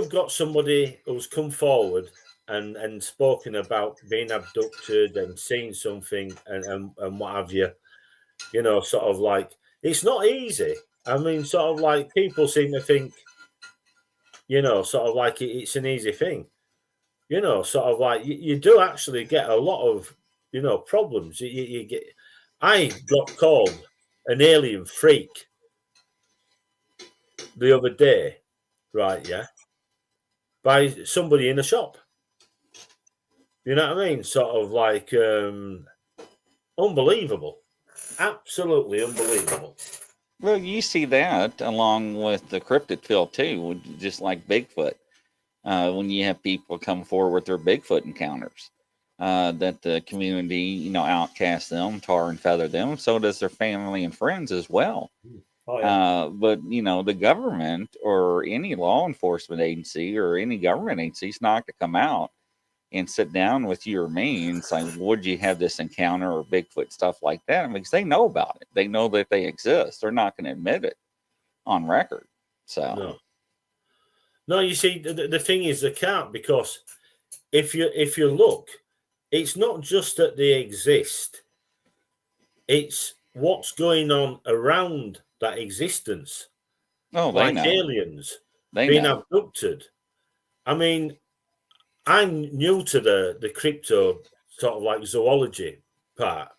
got somebody who's come forward and spoken about being abducted and seen something and what have you, sort of like, it's not easy. I mean, sort of like, people seem to think, sort of like it's an easy thing. Sort of like, you do actually get a lot of, problems. You get. I got called an alien freak the other day, right? Yeah, by somebody in a shop. You know what I mean? Sort of like, unbelievable, absolutely unbelievable. Well, you see that along with the cryptid field too, just like Bigfoot. When you have people come forward with their Bigfoot encounters, that the community, outcasts them, tar and feather them. So does their family and friends as well. Oh yeah, But the government or any law enforcement agency or any government agency is not going to come out and sit down with you or me and say, "Would you have this encounter or Bigfoot stuff like that?" Because they know about it. They know that they exist. They're not going to admit it on record. So no, no. You see, the thing is, they can't, because if you look, it's not just that they exist; it's what's going on around that existence, they like know. aliens They being know. abducted. I mean, I'm new to the crypto sort of like zoology part,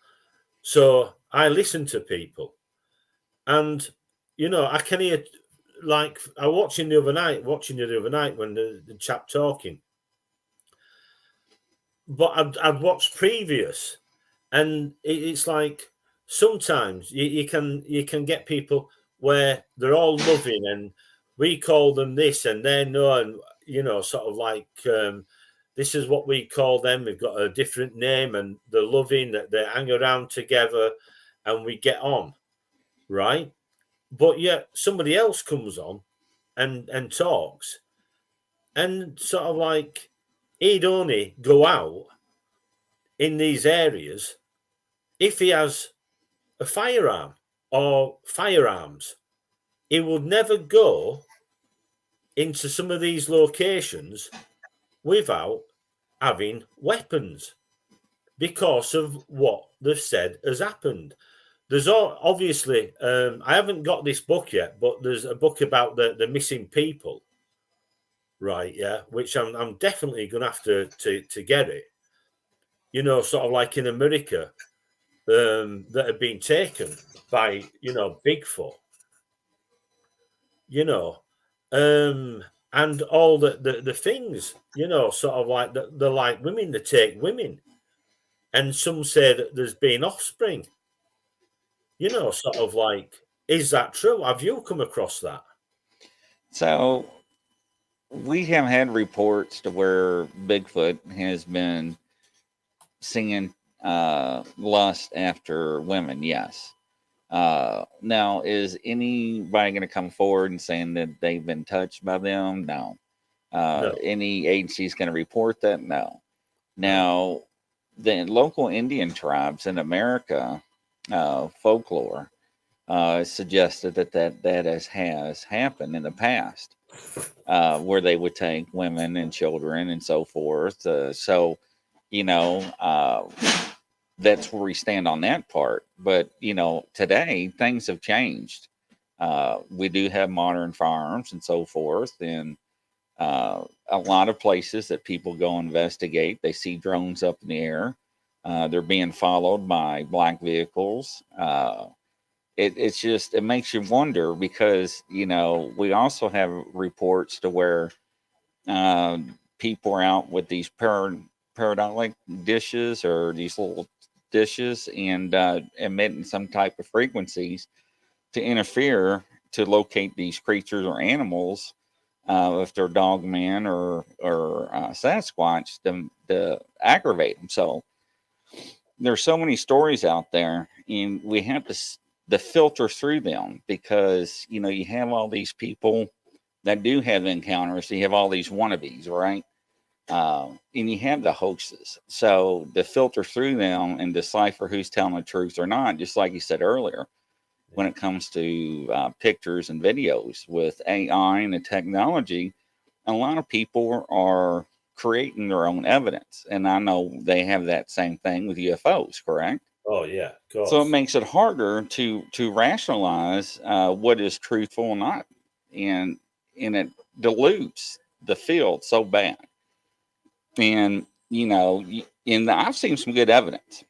so I listen to people, and I can hear, like, I watching you the other night when the chap talking, but I've watched previous, and it's like, sometimes you can get people where they're all loving, and we call them this and they're no, and sort of like, this is what we call them. We've got a different name, and they're loving, that they hang around together, and we get on, right? But yet somebody else comes on and talks, and sort of like, he'd only go out in these areas if he has a firearm or firearms. He would never go into some of these locations without having weapons, because of what they've said has happened. There's obviously, I haven't got this book yet, but there's a book about the missing people, right? Yeah, which I'm definitely gonna have to get it. Sort of like in America, that have been taken by Bigfoot. You know, and all the things. Sort of like, they're like women. They take women, and some say that there's been offspring. Sort of like, is that true? Have you come across that? So we have had reports to where Bigfoot has been seeing lust after women. Yes. Now, is anybody going to come forward and saying that they've been touched by them? No. No, Any agency's going to report that? No. no. Now, the local Indian tribes in America, folklore, suggested that has happened in the past, where they would take women and children and so forth. So, you know, uh, that's where we stand on that part. But today things have changed. We do have modern firearms and so forth, and a lot of places that people go investigate, they see drones up in the air. They're being followed by black vehicles. It's just, it makes you wonder, because we also have reports to where people are out with these paradolic dishes, or these little dishes, and emitting some type of frequencies to interfere, to locate these creatures or animals, if they're dog man or Sasquatch, to aggravate them. So there's so many stories out there, and we have to filter through them, because you have all these people that do have encounters. So you have all these wannabes, right? And you have the hoaxes. So to filter through them and decipher who's telling the truth or not, just like you said earlier, when it comes to pictures and videos. With AI and the technology, a lot of people are creating their own evidence. And I know they have that same thing with UFOs, correct? Oh yeah, of course. So it makes it harder to rationalize what is truthful or not. And it dilutes the field so bad. And, I've seen some good evidence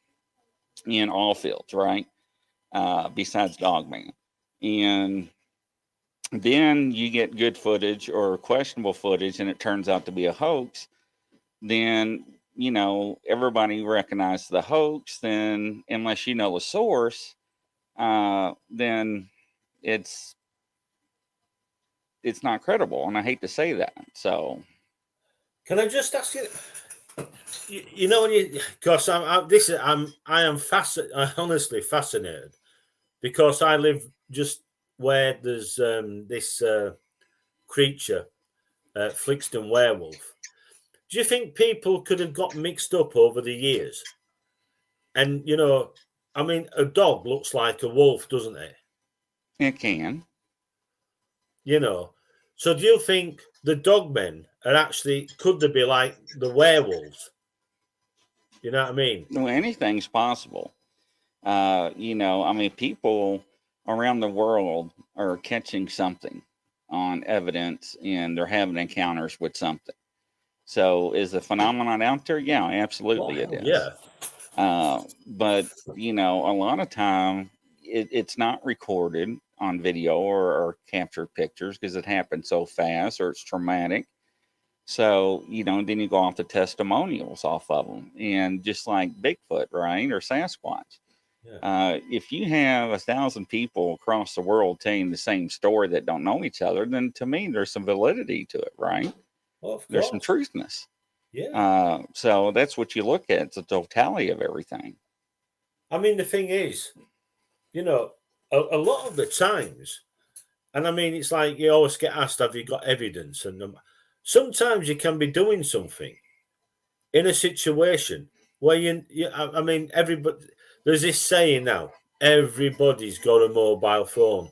in all fields, right? Besides Dogman. And then you get good footage or questionable footage and it turns out to be a hoax. Then, everybody recognizes the hoax. Then, unless you know the source, then it's not credible. And I hate to say that. So, can I just ask you? You know, when you, because I am honestly fascinated, because I live just where there's this creature, Flixton werewolf. Do you think people could have got mixed up over the years? And I mean, a dog looks like a wolf, doesn't it? it can. So do you think the dogmen are actually, could they be like the werewolves? You know what I mean? Well, anything's possible. People around the world are catching something on evidence and they're having encounters with something. So is the phenomenon out there? Yeah, absolutely it is. Yeah. But, a lot of time it's not recorded on video or captured pictures because it happened so fast or it's traumatic. So, then you go off the testimonials off of them. And just like Bigfoot, right? Or Sasquatch. Yeah. If you have 1,000 people across the world telling the same story that don't know each other, then to me, there's some validity to it, right? Well, of there's some course. truthness. Yeah. So that's what you look at. It's the totality of everything. I mean, the thing is, a lot of the times, and I mean, it's like you always get asked, have you got evidence? And sometimes you can be doing something in a situation where I mean, everybody, there's this saying now, everybody's got a mobile phone.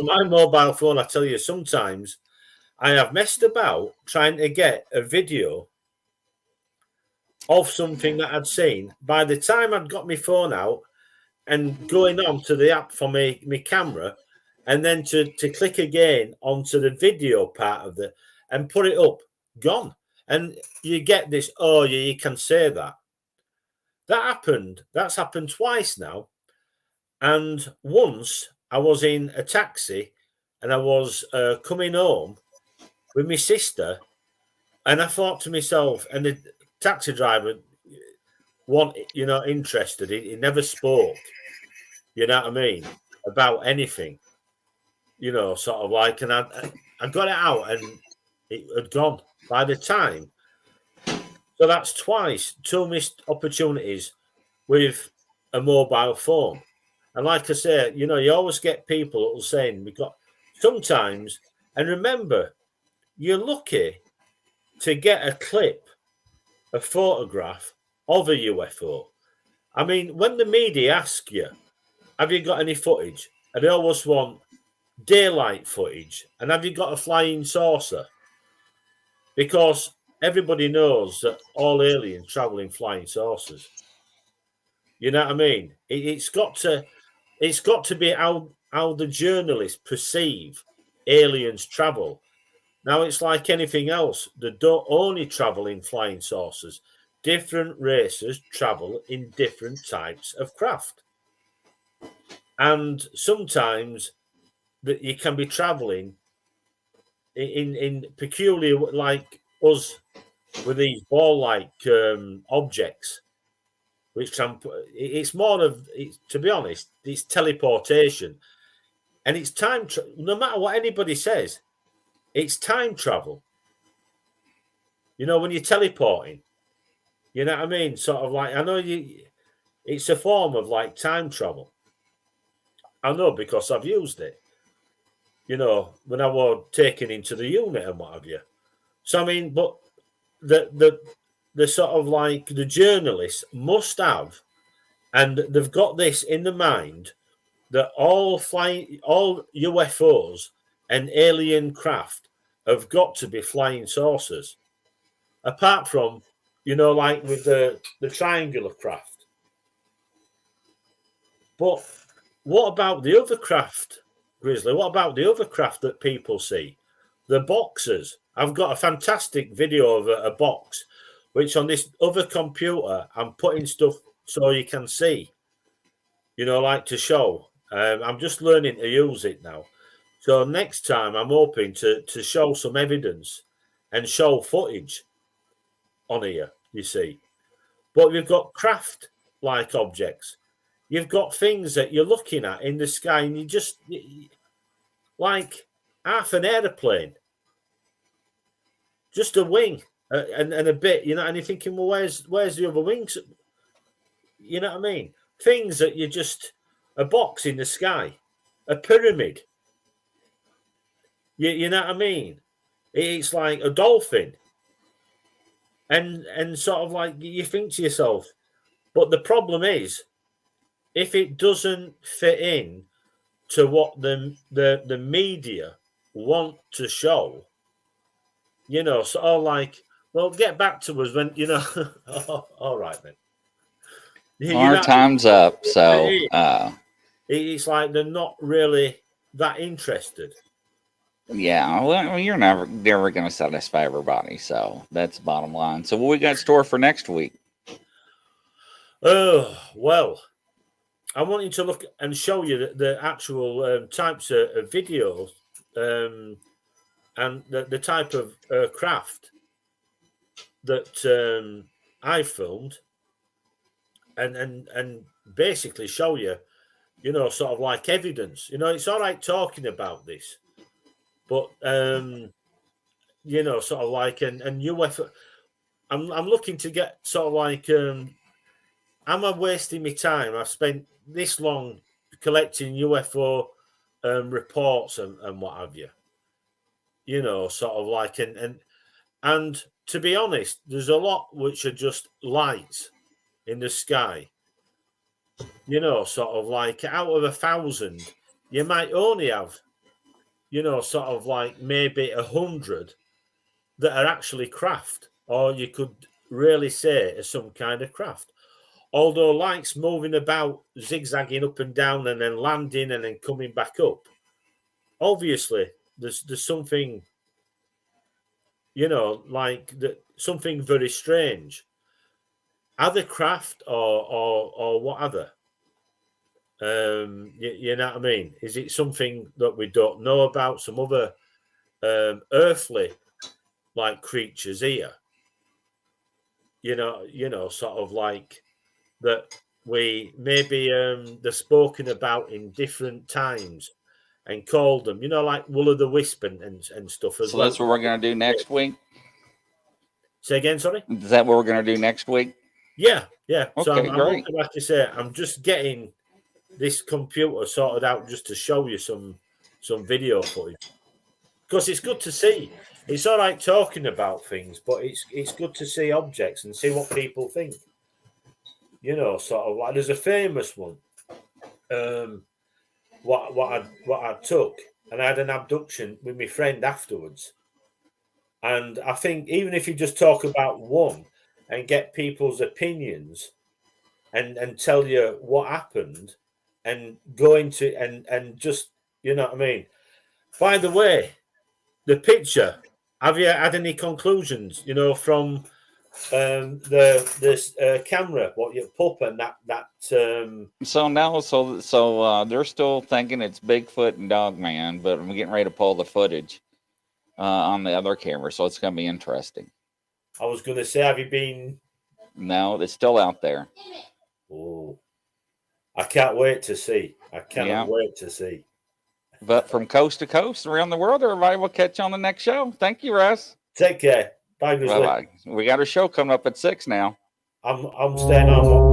My mobile phone, I tell you, sometimes I have messed about trying to get a video of something that I'd seen. By the time I'd got my phone out and going on to the app for my camera, and then to click again onto the video part of the and put it up, gone. And you get this, oh yeah, you can say that. That's happened twice now. And once I was in a taxi and I was coming home with my sister, and I thought to myself, and the taxi driver interested. He never spoke, you know what I mean, about anything, sort of like, and I got it out and it had gone by the time. So that's twice, 2 missed opportunities with a mobile phone. And like I say, you always get people that will say, we got sometimes, and remember, you're lucky to get a clip, a photograph of a UFO. I mean, when the media ask you, have you got any footage? And they always want daylight footage. And have you got a flying saucer? Because everybody knows that all aliens travel in flying saucers. You know what I mean? It's got to be how the journalists perceive aliens travel. Now it's like anything else. They don't only travel in flying saucers. Different races travel in different types of craft. And sometimes that you can be traveling in peculiar, like us, with these ball-like objects, which it's more of, to be honest, it's teleportation, and it's time. No matter what anybody says, it's time travel. When you're teleporting, you know what I mean. Sort of like, I know it's a form of like time travel. I know because I've used it. When I was taken into the unit and what have you. So I mean, but the sort of like the journalists must have, and they've got this in the mind, that all UFOs and alien craft have got to be flying saucers. Apart from, like with the triangular craft. But what about the other craft, Grizzly? What about the other craft that people see? The boxers. I've got a fantastic video of a box, which on this other computer, I'm putting stuff so you can see, like to show. I'm just learning to use it now. So next time I'm hoping to show some evidence and show footage on here, you see. But we've got craft-like objects. You've got things that you're looking at in the sky and like half an aeroplane, just a wing and a bit, and you're thinking, well, where's the other wings? You know what I mean? Things that you're just a box in the sky, a pyramid. You know what I mean? It's like a dolphin. And sort of like you think to yourself, but the problem is, if it doesn't fit in to what the media want to show, sort of like, well, get back to us when all right then. Our time's up, so it's like they're not really that interested. Yeah, well, you're never going to satisfy everybody, so that's the bottom line. So what we got in store for next week? Oh, well, I want you to look and show you the actual types of videos and the type of craft that I filmed and basically show you, sort of like evidence. It's all right talking about this. But sort of like and UFO. I'm looking to get sort of like am I wasting my time? I've spent this long collecting UFO reports and what have you. Sort of like and to be honest, there's a lot which are just lights in the sky. Sort of like out of 1,000, you might only have sort of like maybe 100 that are actually craft, or you could really say is some kind of craft. Although lights moving about, zigzagging up and down and then landing and then coming back up, obviously there's something, like something very strange. Other craft or what other? You know what I mean? Is it something that we don't know about? Some other earthly like creatures here? Sort of like that we maybe they're spoken about in different times and called them, like will-o'-the-wisp and stuff as so well. That's what we're going to do next week? Say again, sorry? Is that what we're going to do next week? Yeah. Okay, So I'm great. like I say, I'm just getting this computer sorted out just to show you some video footage, because it's good to see. It's all right talking about things, but it's good to see objects and see what people think. Sort of like there's a famous one. What I took, and I had an abduction with my friend afterwards. And I think even if you just talk about one and get people's opinions and tell you what happened and go into and just, you know what I mean? By the way, the picture, have you had any conclusions, from this camera, what you pup and that So now, so they're still thinking it's Bigfoot and Dogman, but I'm getting ready to pull the footage on the other camera, so it's going to be interesting. I was going to say, have you been? No, it's still out there. Oh, I can't wait to see. I cannot wait to see. But from coast to coast around the world, everybody, will catch you on the next show. Thank you, Russ. Take care. Bye, Grizzly. Bye-bye. We got a show coming up at 6 now. I'm staying on.